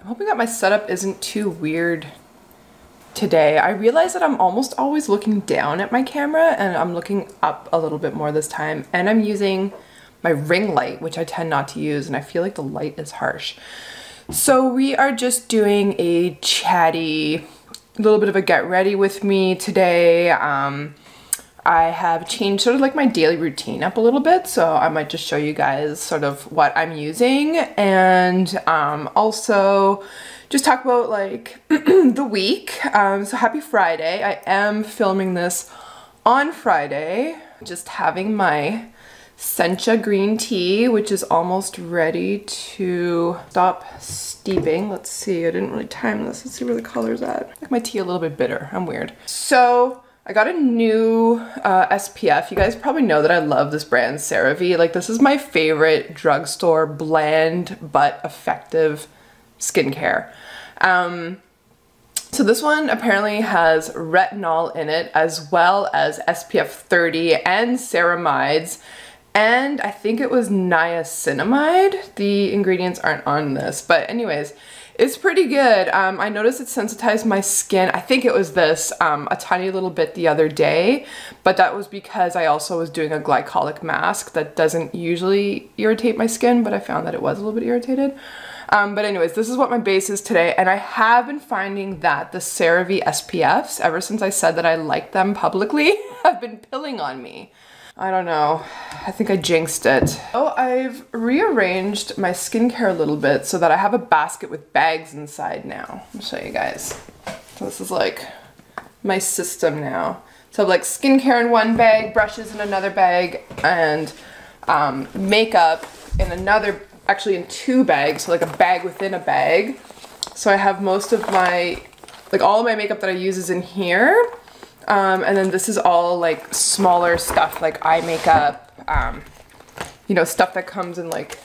I'm hoping that my setup isn't too weird today. I realize that I'm almost always looking down at my camera and I'm looking up a little bit more this time, and I'm using my ring light, which I tend not to use, and I feel like the light is harsh. So we are just doing a chatty, little bit of a get ready with me today. I have changed sort of like my daily routine up a little bit, so I might just show you guys sort of what I'm using, and also just talk about like the week. So happy Friday. I am filming this on Friday. Just having my sencha green tea, which is almost ready to stop steeping. Let's see, I didn't really time this. Let's see where the color's at. I like my tea a little bit bitter. I'm weird. So I got a new SPF. You guys probably know that I love this brand, CeraVe. Like, this is my favorite drugstore bland but effective skincare. So this one apparently has retinol in it, as well as SPF 30 and ceramides, and I think it was niacinamide. The ingredients aren't on this, but anyways, it's pretty good. I noticed it sensitized my skin. I think it was this a tiny little bit the other day, but that was because I also was doing a glycolic mask that doesn't usually irritate my skin, but I found that it was a little bit irritated. But anyways, this is what my base is today, and I have been finding that the CeraVe SPFs, ever since I said that I like them publicly, have been pilling on me. I don't know, I think I jinxed it. Oh, I've rearranged my skincare a little bit so that I have a basket with bags inside now. I'll show you guys. So this is like my system now. So I have like skincare in one bag, brushes in another bag, and makeup in another, actually in two bags, so like a bag within a bag. So I have most of my, like all of my makeup that I use is in here. And then this is all like smaller stuff, like eye makeup, you know, stuff that comes in like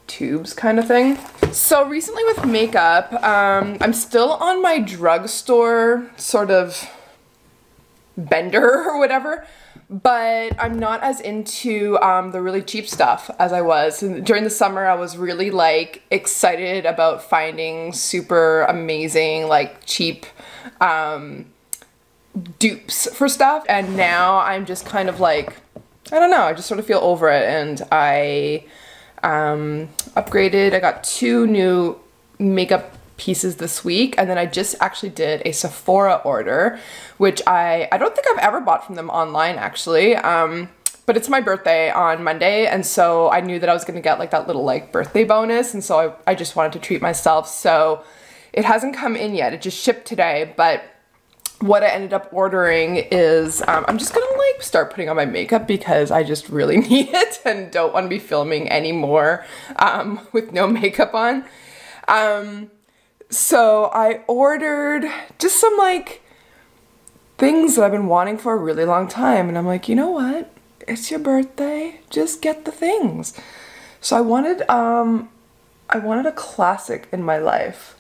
tubes kind of thing. So recently with makeup, I'm still on my drugstore sort of bender or whatever, but I'm not as into the really cheap stuff as I was. And during the summer, I was really like excited about finding super amazing, like cheap, dupes for stuff, and now I'm just kind of like, I don't know, I just sort of feel over it, and I upgraded. I got 2 new makeup pieces this week, and then I just actually did a Sephora order, which I don't think I've ever bought from them online actually, but it's my birthday on Monday, and so I knew that I was gonna get like that little like birthday bonus, and so I just wanted to treat myself. So it hasn't come in yet, it just shipped today, but what I ended up ordering is, I'm just gonna like start putting on my makeup because I just really need it and don't want to be filming anymore with no makeup on. So I ordered just some like things that I've been wanting for a really long time, and I'm like, you know what? It's your birthday, just get the things. So I wanted a classic in my life.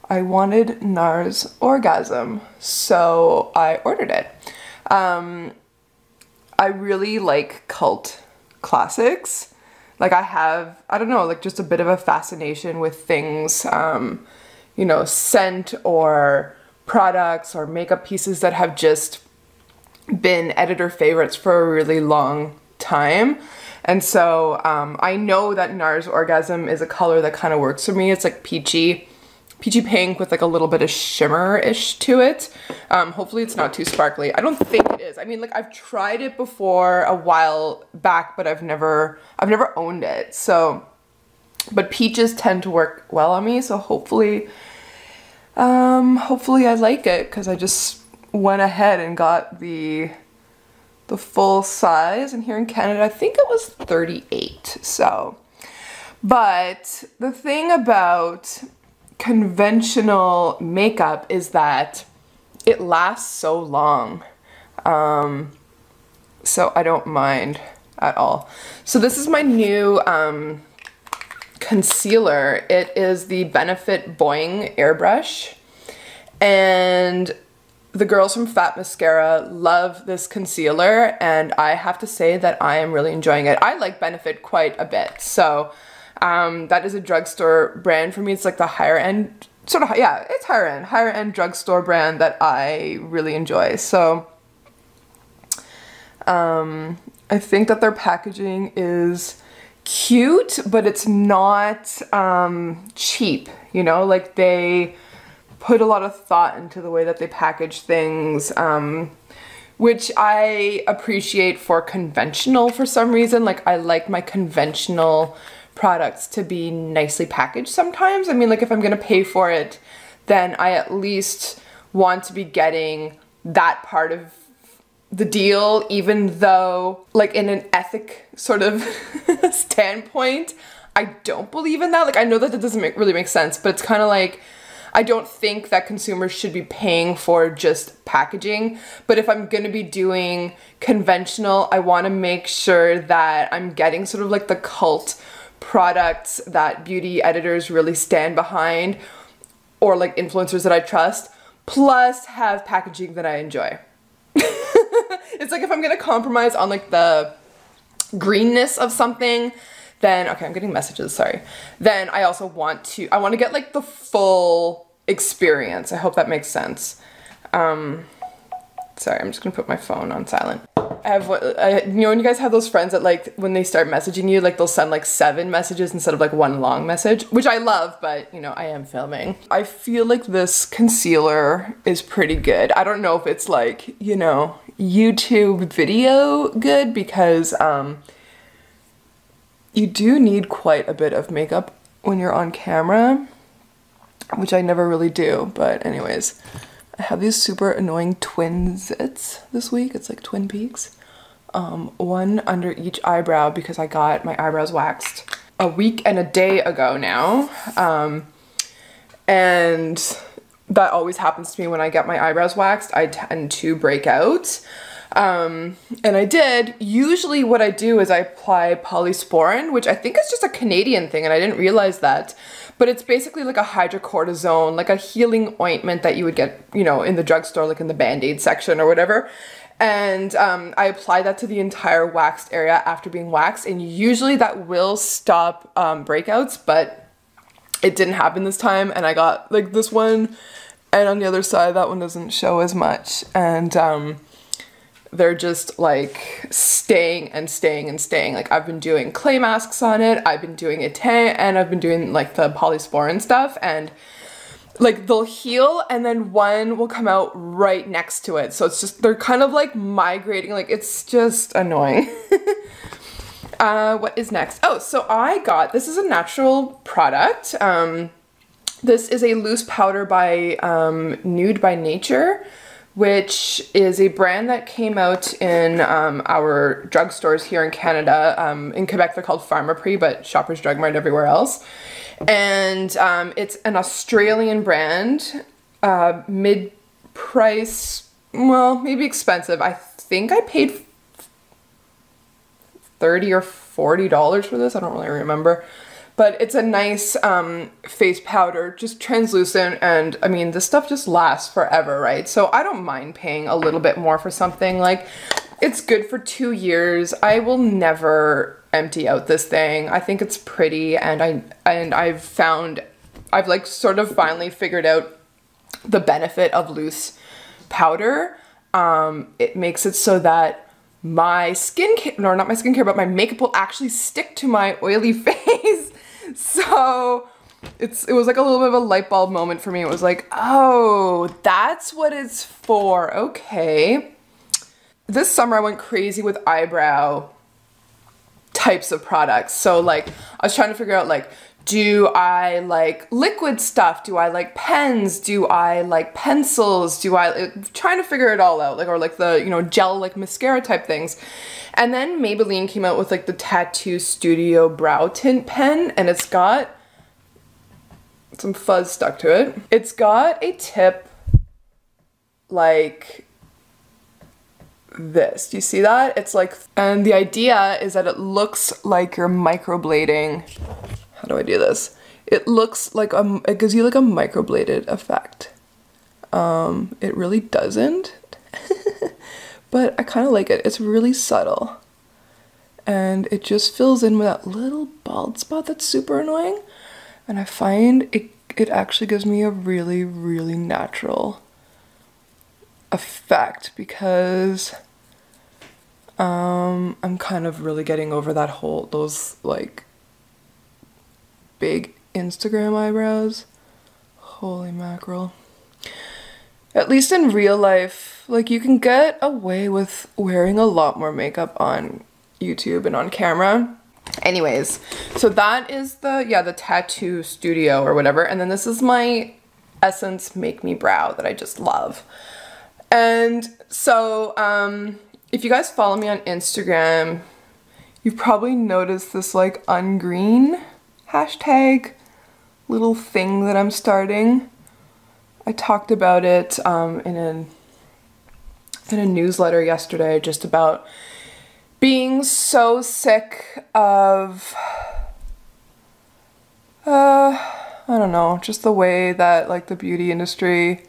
I wanted NARS Orgasm, so I ordered it. I really like cult classics. Like I don't know, like just a bit of a fascination with things, you know, scent or products or makeup pieces that have just been editor favorites for a really long time. And so I know that NARS Orgasm is a color that kind of works for me. It's like peachy pink with like a little bit of shimmer-ish to it. Hopefully it's not too sparkly. I don't think it is. I mean, like I've tried it before a while back, but I've never owned it. So, but peaches tend to work well on me. So hopefully I like it, because I just went ahead and got the full size, and here in Canada, I think it was 38. So, but the thing about conventional makeup is that it lasts so long, so I don't mind at all. So this is my new concealer. It is the Benefit Boing Airbrush, and the girls from Fat Mascara love this concealer, and I have to say that I am really enjoying it. I like Benefit quite a bit, so That is a drugstore brand for me. It's like the higher end, sort of, yeah, it's higher end drugstore brand that I really enjoy. So I think that their packaging is cute, but it's not cheap, you know, like they put a lot of thought into the way that they package things, which I appreciate for conventional for some reason. Like I like my conventional products to be nicely packaged sometimes. I mean, like if I'm gonna pay for it, then I at least want to be getting that part of the deal, even though like in an ethic sort of standpoint, I don't believe in that. Like I know that doesn't really make sense, but it's kind of like, I don't think that consumers should be paying for just packaging. But if I'm gonna be doing conventional, I wanna make sure that I'm getting sort of like the cult products that beauty editors really stand behind, or like influencers that I trust, plus have packaging that I enjoy. It's like if I'm gonna compromise on like the greenness of something, then, okay, I'm getting messages, sorry. Then I also want to get like the full experience. I hope that makes sense. Sorry, I'm just gonna put my phone on silent. I have, you know when you guys have those friends that like, when they start messaging you, like they'll send like 7 messages instead of like 1 long message, which I love, but you know, I am filming. I feel like this concealer is pretty good. I don't know if it's like, you know, YouTube video good, because you do need quite a bit of makeup when you're on camera, which I never really do, but anyways. I have these super annoying twin zits this week. It's like Twin Peaks. One under each eyebrow because I got my eyebrows waxed a week and a day ago now. And that always happens to me when I get my eyebrows waxed. I tend to break out. And I did. Usually what I do is I apply polysporin, which I think is just a Canadian thing, and I didn't realize that. But it's basically like a hydrocortisone, like a healing ointment that you would get, you know, in the drugstore, like in the Band-Aid section or whatever. And I apply that to the entire waxed area after being waxed, and usually that will stop breakouts, but it didn't happen this time, and I got like this one, and on the other side that one doesn't show as much, and they're just like staying and staying and staying. Like I've been doing clay masks on it, I've been doing etain, and I've been doing like the polysporin stuff, and like they'll heal and then one will come out right next to it. So it's just, they're kind of like migrating, like it's just annoying. What is next? Oh, so I got, this is a natural product. This is a loose powder by Nude by Nature, which is a brand that came out in our drugstores here in Canada. In Quebec, they're called Pharmaprix, but Shoppers Drug Mart everywhere else. And it's an Australian brand, mid-price, well, maybe expensive. I think I paid $30 or $40 for this. I don't really remember. But it's a nice face powder, just translucent, and I mean, this stuff just lasts forever, right? So I don't mind paying a little bit more for something. Like, it's good for 2 years. I will never empty out this thing. I think it's pretty, and I've like sort of finally figured out the benefit of loose powder. It makes it so that my skincare, or not my skincare, but my makeup will actually stick to my oily face. So it was like a little bit of a light bulb moment for me. It was like, oh, that's what it's for. Okay. This summer I went crazy with eyebrow types of products. So like I was trying to figure out like, do I like liquid stuff? Do I like pens? Do I like pencils? Trying to figure it all out, like, or like the, you know, gel like mascara type things. And then Maybelline came out with like the Tattoo Studio Brow Tint Pen, and it's got some fuzz stuck to it. It's got a tip like this. Do you see that? It's like, and the idea is that it looks like you're microblading. How do I do this? It looks like it gives you like a microbladed effect. It really doesn't, but I kind of like it. It's really subtle, and it just fills in with that little bald spot that's super annoying. And I find it actually gives me a really, really natural effect because I'm kind of really getting over those like big Instagram eyebrows. Holy mackerel. At least in real life, like you can get away with wearing a lot more makeup on YouTube and on camera. Anyways, so that is the tattoo studio or whatever. And then this is my Essence Make Me Brow that I just love. And so, if you guys follow me on Instagram, you've probably noticed this like ungreen hashtag little thing that I'm starting. I talked about it in a newsletter yesterday, just about being so sick of I don't know, just the way that like the beauty industry,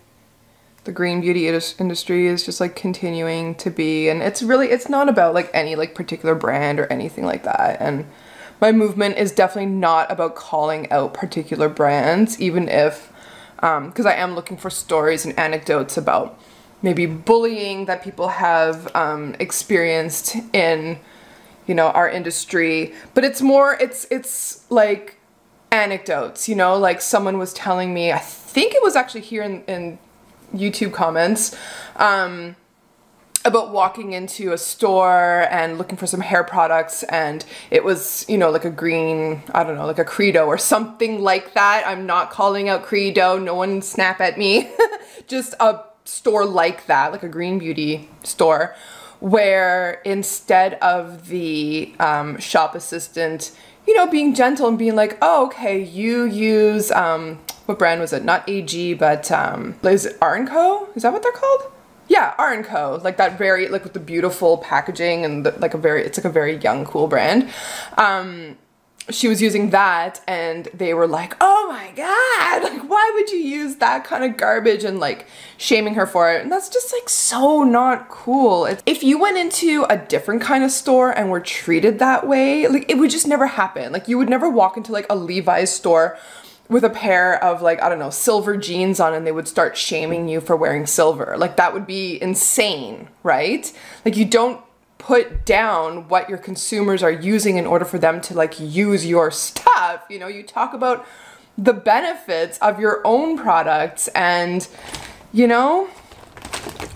the green beauty industry is just like continuing to be. And it's not about like any like particular brand or anything like that. And my movement is definitely not about calling out particular brands, even if because I am looking for stories and anecdotes about maybe bullying that people have experienced in, you know, our industry. But it's more, it's like anecdotes, you know, like someone was telling me, I think it was actually here in YouTube comments, about walking into a store and looking for some hair products, and it was, you know, like a green, I don't know, like a Credo or something like that. I'm not calling out Credo, no one snap at me. Just a store like that, like a green beauty store, where instead of the shop assistant, you know, being gentle and being like, oh, okay, you use, what brand was it? Not AG, but is it R&Co? Is that what they're called? Yeah, R&Co, like that very, like with the beautiful packaging and the, like it's like a very young, cool brand. She was using that and they were like, oh my God, like why would you use that kind of garbage, and like shaming her for it. And that's just like so not cool. If you went into a different kind of store and were treated that way, like it would just never happen. Like you would never walk into like a Levi's store with a pair of like, I don't know, silver jeans on and they would start shaming you for wearing silver. Like that would be insane, right? Like you don't put down what your consumers are using in order for them to like use your stuff. You know, you talk about the benefits of your own products and, you know,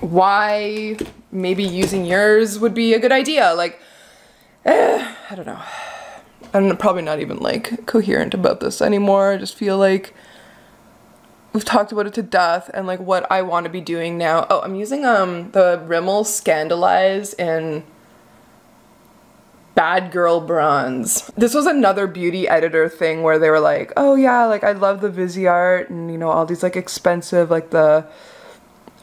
why maybe using yours would be a good idea. Like, I don't know. I'm probably not even like coherent about this anymore. I just feel like we've talked about it to death, and like what I want to be doing now. Oh, I'm using the Rimmel Scandalize in Bad Girl Bronze. This was another beauty editor thing where they were like, oh yeah, like I love the Viseart and, you know, all these like expensive, like the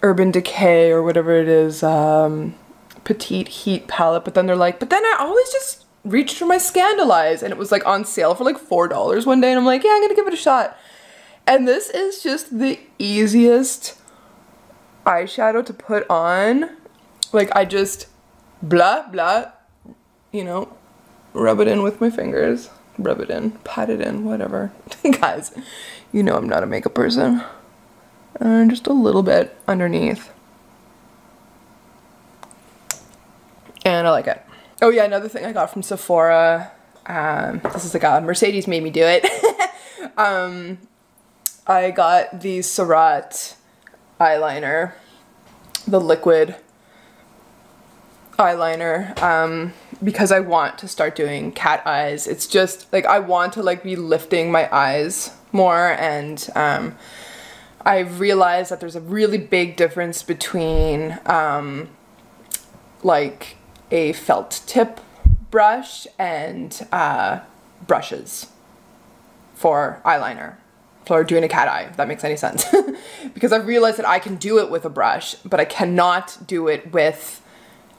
Urban Decay or whatever it is, Petite Heat palette. But then they're like, but then I always just reached for my Scandalize, and it was like on sale for like $4 one day, and I'm like, yeah, I'm gonna give it a shot. And this is just the easiest eyeshadow to put on. Like I just blah blah, you know, rub it in with my fingers, rub it in, pat it in, whatever. Guys, you know I'm not a makeup person. And just a little bit underneath, and I like it. Oh yeah, another thing I got from Sephora, this is like a Mercedes made me do it. I got the Surratt eyeliner, the liquid eyeliner, because I want to start doing cat eyes. It's just like I want to like be lifting my eyes more, and I realized that there's a really big difference between like a felt tip brush and brushes for eyeliner, for doing a cat eye, if that makes any sense. Because I've realized that I can do it with a brush, but I cannot do it with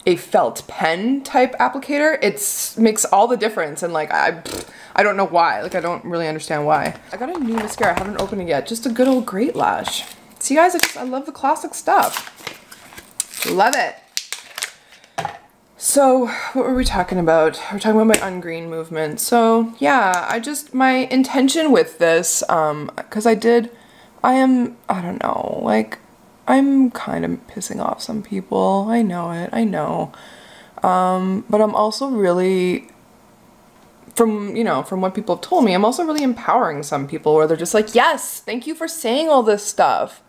a felt pen type applicator. It makes all the difference, and like I don't know why. Like I don't really understand why. I got a new mascara, I haven't opened it yet. Just a good old Great Lash. See guys, I love the classic stuff. Love it. So what were we talking about? We're talking about my ungreen movement. So yeah, my intention with this, because I don't know, like, I'm kind of pissing off some people. I know it, I know. But I'm also really, from what people have told me, I'm also really empowering some people where they're just like, yes, thank you for saying all this stuff.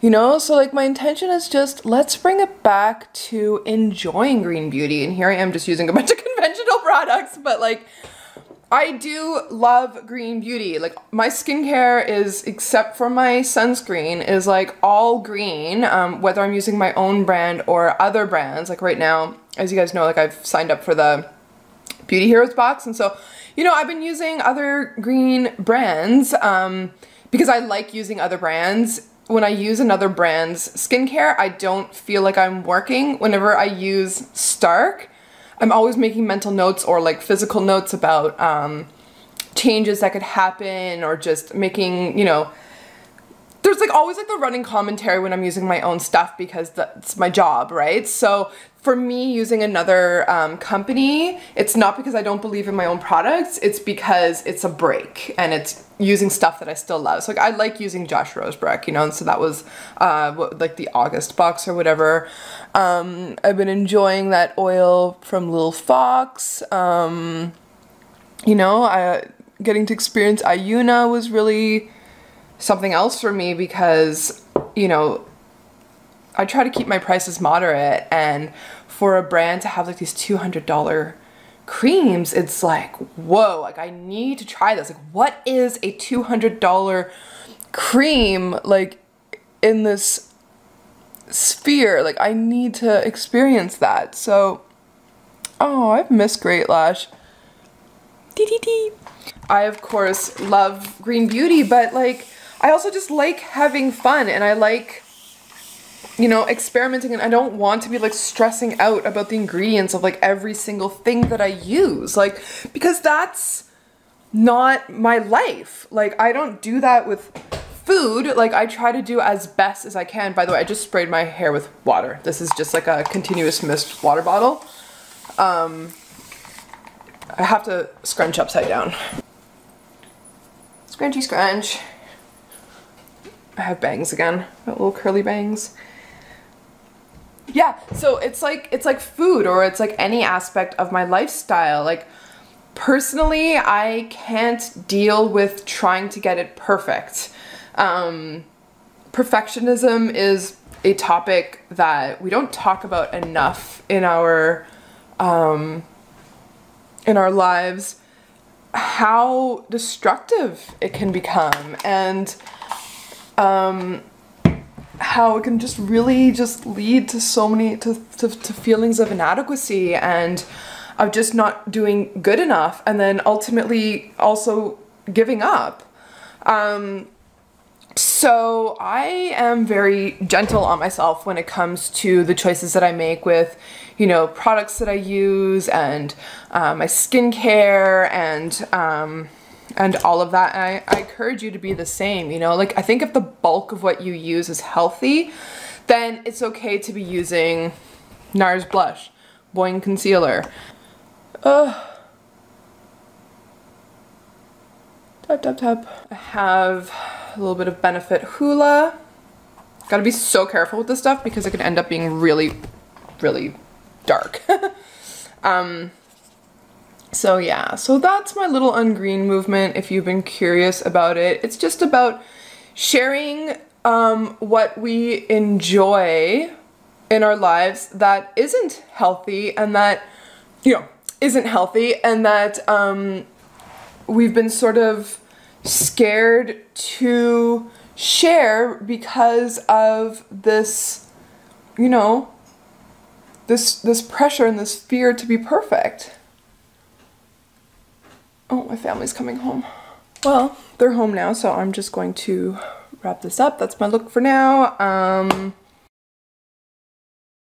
You know, so like my intention is just, let's bring it back to enjoying green beauty. And here I am just using a bunch of conventional products, but like, I do love green beauty. Like my skincare is, except for my sunscreen, is like all green, whether I'm using my own brand or other brands. Like right now, as you guys know, like I've signed up for the Beauty Heroes box. And so, you know, I've been using other green brands because I like using other brands. When I use another brand's skincare, I don't feel like I'm working. Whenever I use Stark, I'm always making mental notes or like physical notes about changes that could happen, or just making, you know, there's like always like the running commentary when I'm using my own stuff because that's my job, right? So for me, using another company, it's not because I don't believe in my own products, it's because it's a break and it's using stuff that I still love. So like I like using Josh Rosebrook, you know, and so that was like the August box or whatever. I've been enjoying that oil from Lil Fox. You know, getting to experience Ayuna was really something else for me because, you know, I try to keep my prices moderate, and for a brand to have like these $200 creams, it's like, whoa, like I need to try this. Like, what is a $200 cream like in this sphere? Like I need to experience that. So, oh, I've missed Great Lash. I of course love green beauty, but like I also just like having fun, and I like, you know, experimenting, and I don't want to be like stressing out about the ingredients of like every single thing that I use, like, because that's not my life. Like I don't do that with food. Like I try to do as best as I can. By the way, I just sprayed my hair with water. This is just like a continuous mist water bottle. I have to scrunch upside down. Scrunchy scrunch. I have bangs again, got little curly bangs. Yeah, so it's like food, or it's like any aspect of my lifestyle. Like personally, I can't deal with trying to get it perfect. Perfectionism is a topic that we don't talk about enough in our lives, how destructive it can become, and how it can just really just lead to so many, to feelings of inadequacy and of just not doing good enough, and then ultimately also giving up. So I am very gentle on myself when it comes to the choices that I make with, you know, products that I use, and my skincare, and all of that. And I encourage you to be the same, you know, like I think if the bulk of what you use is healthy, then it's okay to be using NARS blush, Boing concealer. Tap, tap, tap. I have a little bit of Benefit Hoola. Gotta be so careful with this stuff because it can end up being really, really dark. So yeah, so that's my little ungreen movement if you've been curious about it. It's just about sharing what we enjoy in our lives that isn't healthy, and that, you know, isn't healthy, and that we've been sort of scared to share because of this, you know, this pressure and this fear to be perfect. Oh, my family's coming home. Well, they're home now, so I'm just going to wrap this up. That's my look for now.